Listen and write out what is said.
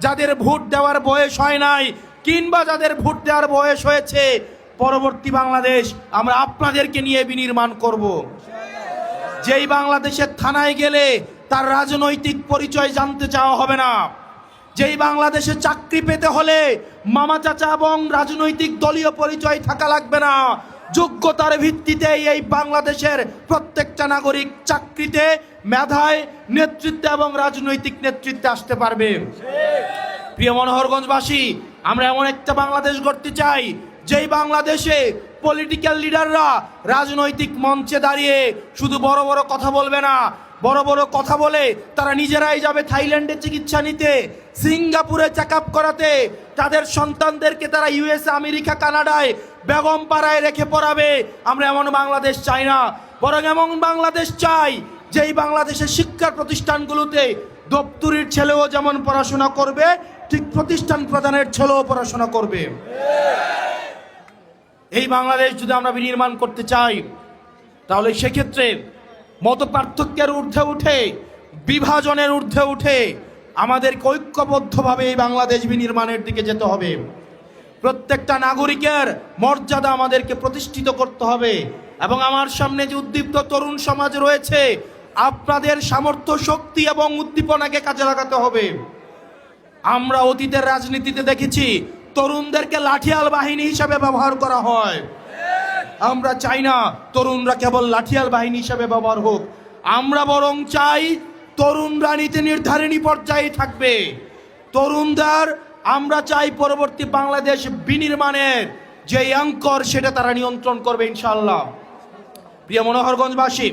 যাদের ভোট দেওয়ার বয়স হয় নাই কিংবা যাদের ভোট দেওয়ার বয়স হয়েছে, পরবর্তী বাংলাদেশ আমরা আপনাদেরকে নিয়ে বিনির্মাণ করব। যেই বাংলাদেশের থানায় গেলে তার রাজনৈতিক পরিচয় জানতে চাওয়া হবে না, যেই বাংলাদেশে চাকরি পেতে হলে মামা চাচা এবং রাজনৈতিক দলীয় পরিচয় থাকা লাগবে না, যোগ্যতার ভিত্তিতে এই বাংলাদেশের প্রত্যেকটা নাগরিক চাকরিতে, মেধায়, নেতৃত্বে এবং রাজনৈতিক নেতৃত্বে আসতে পারবে। প্রিয় মনোহরগঞ্জবাসী, আমরা এমন একটা বাংলাদেশ গড়তে চাই যেই বাংলাদেশে পলিটিক্যাল লিডাররা রাজনৈতিক মঞ্চে দাঁড়িয়ে শুধু বড় বড় কথা বলবে না, বড় বড় কথা বলে তারা নিজেরাই যাবে থাইল্যান্ডে চিকিৎসা নিতে, সিঙ্গাপুরে চেক আপ করাতে, তাদের সন্তানদেরকে তারা ইউএসএ, আমেরিকা, কানাডায় বেগম পাড়ায় রেখে পড়াবে। আমরা এমন বাংলাদেশ চাই না, বরং এমন বাংলাদেশ চাই যেই বাংলাদেশের শিক্ষা প্রতিষ্ঠানগুলোতে দপ্তরির ছেলেও যেমন পড়াশোনা করবে, ঠিক প্রতিষ্ঠান প্রধানের ছেলেও পড়াশোনা করবে। এই বাংলাদেশ যদি আমরা বিনির্মাণ করতে চাই, তাহলে সেক্ষেত্রে মত পার্থক্যের ঊর্ধ্বে উঠে, বিভাজনের ঊর্ধ্বে উঠে আমাদেরকে ঐক্যবদ্ধভাবে এই বাংলাদেশ বিনির্মাণের দিকে যেতে হবে। প্রত্যেকটা নাগরিকের মর্যাদা আমাদেরকে প্রতিষ্ঠিত করতে হবে। এবং আমার সামনে যে উদ্দীপ্ত তরুণ সমাজ রয়েছে, আপনাদের সামর্থ্য, শক্তি এবং উদ্দীপনাকে কাজে লাগাতে হবে। আমরা অতীতের রাজনীতিতে দেখেছি তরুণদেরকে লাঠিয়াল বাহিনী হিসাবে ব্যবহার করা হয়। আমরা চাই না তরুণরা কেবল লাঠিয়াল বাহিনী হিসাবে ব্যবহার হোক, আমরা বরং চাই তরুণরা নীতি নির্ধারণী পর্যায়ে থাকবে। তরুণদের আমরা চাই পরবর্তী বাংলাদেশ বিনির্মাণের যে অঙ্কর সেটা তারা নিয়ন্ত্রণ করবে ইনশাআল্লাহ। প্রিয় মনোহরগঞ্জবাসী,